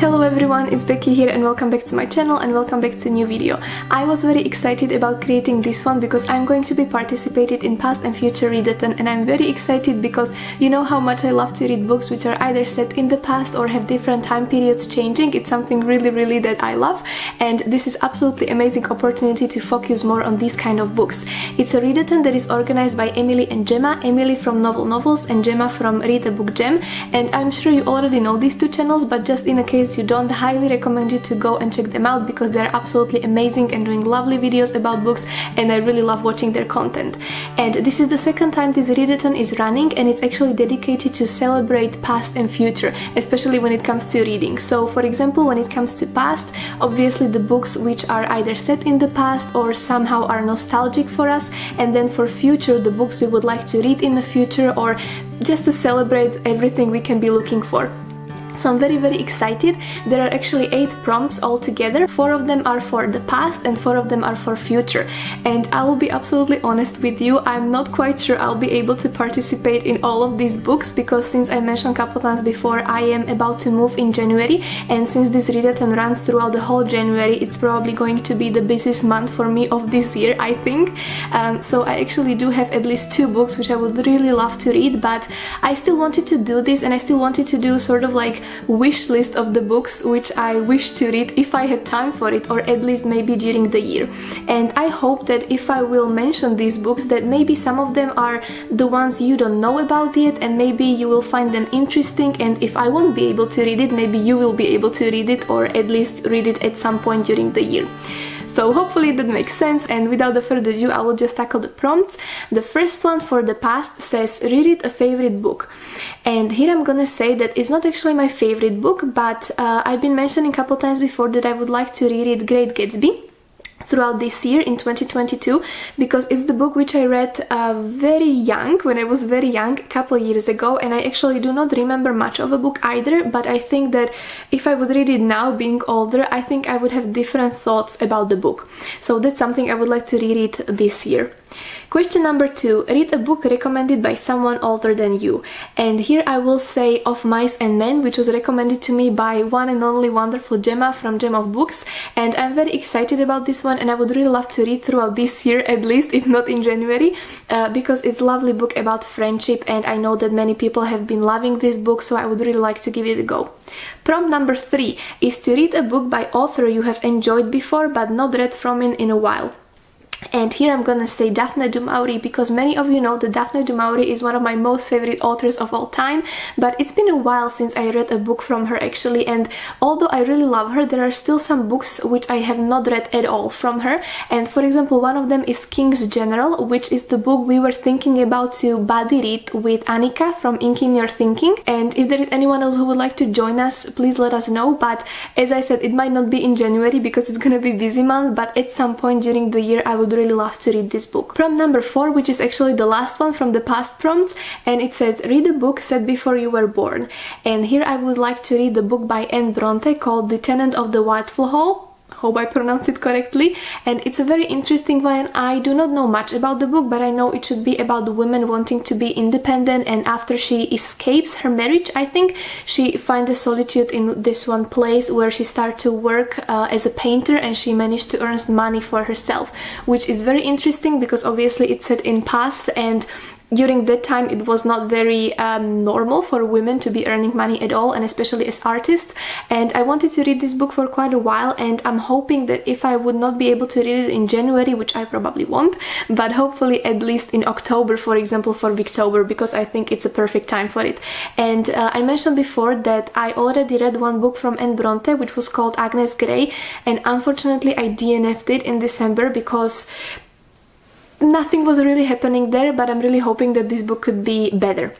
Hello everyone, it's Becky here and welcome back to my channel and welcome back to a new video. I was very excited about creating this one because I'm going to be participating in Past and Future Readathon, and I'm very excited because you know how much I love to read books which are either set in the past or have different time periods changing. It's something really that I love, and this is absolutely amazing opportunity to focus more on these kind of books. It's a readathon that is organized by Emily and Gemma, Emily from Novel Novels and Gemma from Read a Book Gem, and I'm sure you already know these two channels, but just in a case you don't, highly recommend you to go and check them out because they're absolutely amazing and doing lovely videos about books, and I really love watching their content. And this is the second time this readathon is running, and it's actually dedicated to celebrate past and future, especially when it comes to reading. So for example, when it comes to past, obviously the books which are either set in the past or somehow are nostalgic for us, and then for future, the books we would like to read in the future or just to celebrate everything we can be looking for. So I'm very excited. There are actually 8 prompts altogether. 4 of them are for the past and 4 of them are for future. And I will be absolutely honest with you, I'm not quite sure I'll be able to participate in all of these books because, since I mentioned a couple times before, I am about to move in January, and since this readathon runs throughout the whole January, it's probably going to be the busiest month for me of this year, I think. So I actually do have at least 2 books which I would really love to read, but I still wanted to do this, and I still wanted to do sort of like wish list of the books which I wish to read if I had time for it, or at least maybe during the year. And I hope that if I will mention these books, that maybe some of them are the ones you don't know about yet, and maybe you will find them interesting, and if I won't be able to read it, maybe you will be able to read it, or at least read it at some point during the year. So hopefully that makes sense, and without further ado, I will just tackle the prompts. The first one for the past says, reread a favorite book. And here I'm gonna say that it's not actually my favorite book, but I've been mentioning a couple times before that I would like to reread Great Gatsby throughout this year in 2022, because it's the book which I read very young, when I was very young, a couple years ago, and I actually do not remember much of a book either, but I think that if I would read it now, being older, I think I would have different thoughts about the book. So that's something I would like to reread this year. Question number 2, read a book recommended by someone older than you. And here I will say Of Mice and Men, which was recommended to me by one and only wonderful Gemma from Gem of Books, and I'm very excited about this one, and I would really love to read throughout this year at least, if not in January, because it's a lovely book about friendship, and I know that many people have been loving this book, so I would really like to give it a go. Prompt number 3 is to read a book by author you have enjoyed before but not read from in a while. And here I'm gonna say Daphne du Maurier, because many of you know that Daphne du Maurier is one of my most favorite authors of all time, but it's been a while since I read a book from her actually, and although I really love her, there are still some books which I have not read at all from her. And for example, one of them is King's General, which is the book we were thinking about to buddy read with Annika from Ink in Your Thinking, and if there is anyone else who would like to join us, please let us know. But as I said, it might not be in January because it's gonna be busy month, but at some point during the year I would really love to read this book. Prompt number 4, which is actually the last one from the past prompts, and it says, read a book set before you were born. And here I would like to read the book by Anne Bronte called The Tenant of the Whiteful Hall. Hope I pronounce it correctly, and it's a very interesting one. I do not know much about the book, but I know it should be about the woman wanting to be independent, and after she escapes her marriage, I think, she finds a solitude in this one place where she starts to work as a painter, and she managed to earn money for herself, which is very interesting because obviously it's set in past, and during that time it was not very normal for women to be earning money at all, and especially as artists. And I wanted to read this book for quite a while, and I'm hoping that if I would not be able to read it in January, which I probably won't, but hopefully at least in October, for example, for Victober, because I think it's a perfect time for it. And I mentioned before that I already read one book from Anne Bronte which was called Agnes Grey, and unfortunately I DNF'd it in December because nothing was really happening there, but I'm really hoping that this book could be better.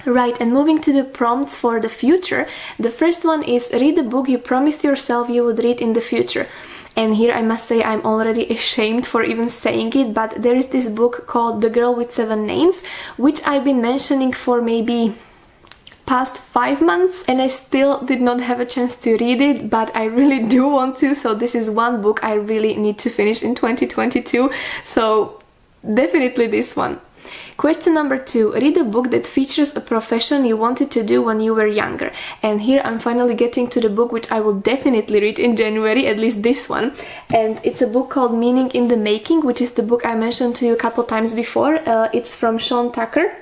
Right, and moving to the prompts for the future, the first one is read a book you promised yourself you would read in the future. And here I must say I'm already ashamed for even saying it, but there is this book called The Girl with 7 Names, which I've been mentioning for maybe past 5 months, and I still did not have a chance to read it, but I really do want to, so this is one book I really need to finish in 2022, so definitely this one. Question number 2. Read a book that features a profession you wanted to do when you were younger. And here I'm finally getting to the book which I will definitely read in January, at least this one. And it's a book called Meaning in the Making, which is the book I mentioned to you a couple times before. It's from Sean Tucker,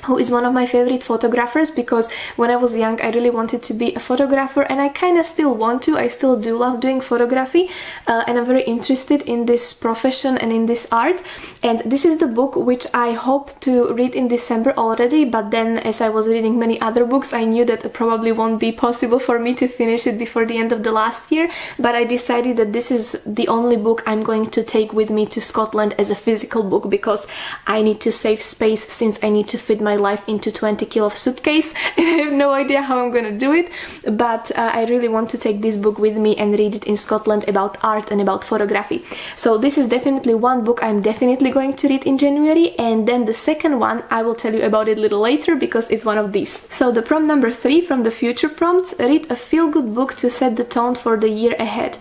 who is one of my favorite photographers, because when I was young I really wanted to be a photographer, and I kind of still want to. I still do love doing photography, and I'm very interested in this profession and in this art. And this is the book which I hope to read in December already, but then as I was reading many other books I knew that it probably won't be possible for me to finish it before the end of the last year, but I decided that this is the only book I'm going to take with me to Scotland as a physical book, because I need to save space since I need to fit my life into 20 kilo of suitcase, and I have no idea how I'm gonna do it, but I really want to take this book with me and read it in Scotland about art and about photography. So this is definitely one book I'm definitely going to read in January, and then the second one I will tell you about it a little later because it's one of these. So the prompt number 3 from the future prompts: read a feel-good book to set the tone for the year ahead.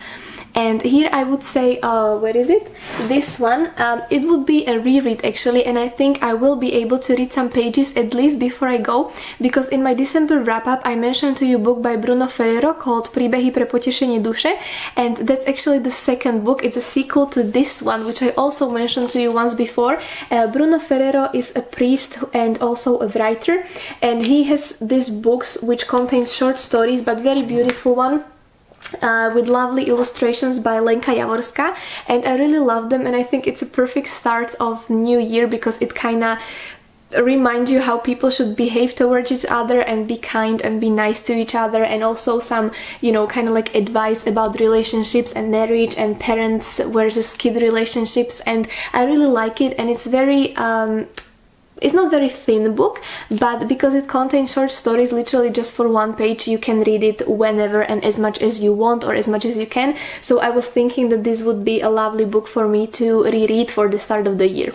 And here I would say, where is it? This one. It would be a reread actually, and I think I will be able to read some pages at least before I go, because in my December wrap-up I mentioned to you a book by Bruno Ferrero called Príbehy pre potešenie duše, and that's actually the second book. It's a sequel to this one, which I also mentioned to you once before. Bruno Ferrero is a priest and also a writer, and he has these books which contains short stories, but very beautiful one. With lovely illustrations by Lenka Jaworska, and I really love them, and I think it's a perfect start of new year because it kinda reminds you how people should behave towards each other and be kind and be nice to each other, and also some, you know, kind of like advice about relationships and marriage and parents versus kid relationships, and I really like it. And it's very it's not very thin book, but because it contains short stories, literally just for one page, you can read it whenever and as much as you want or as much as you can. So I was thinking that this would be a lovely book for me to reread for the start of the year.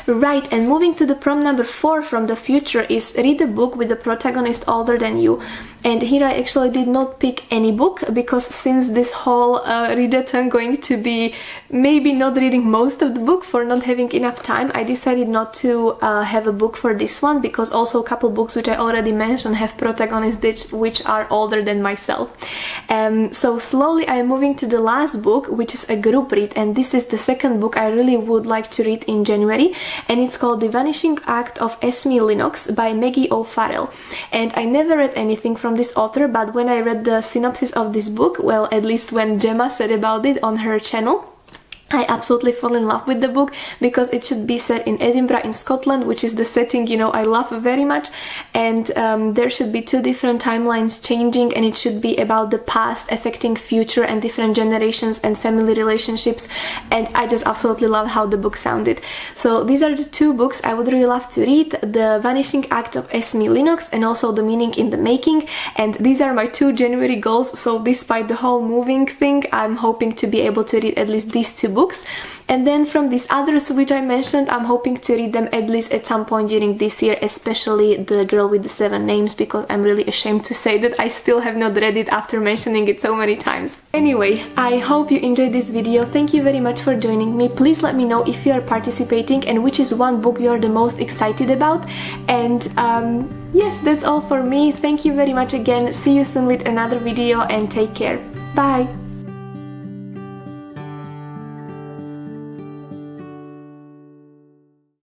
Right, and moving to the prompt number 4 from the future is read a book with a protagonist older than you. And here I actually did not pick any book, because since this whole readathon going to be maybe not reading most of the book for not having enough time, I decided not to have a book for this one, because also a couple books which I already mentioned have protagonists which are older than myself. So slowly I am moving to the last book, which is a group read, and this is the second book I really would like to read in January, and it's called The Vanishing Act of Esme Lennox by Maggie O'Farrell. And I never read anything from this author, but when I read the synopsis of this book, well, at least when Gemma said about it on her channel, I absolutely fall in love with the book, because it should be set in Edinburgh in Scotland, which is the setting, you know, I love very much, and there should be 2 different timelines changing, and it should be about the past affecting future and different generations and family relationships, and I just absolutely love how the book sounded. So these are the 2 books I would really love to read: The Vanishing Act of Esme Lennox and also The Meaning in the Making, and these are my 2 January goals. So despite the whole moving thing, I'm hoping to be able to read at least these 2 books. And then from these others which I mentioned, I'm hoping to read them at least at some point during this year, especially The Girl with the 7 Names, because I'm really ashamed to say that I still have not read it after mentioning it so many times. Anyway, I hope you enjoyed this video. Thank you very much for joining me. Please let me know if you are participating and which is one book you are the most excited about. And yes, that's all for me. Thank you very much again. See you soon with another video, and take care. Bye!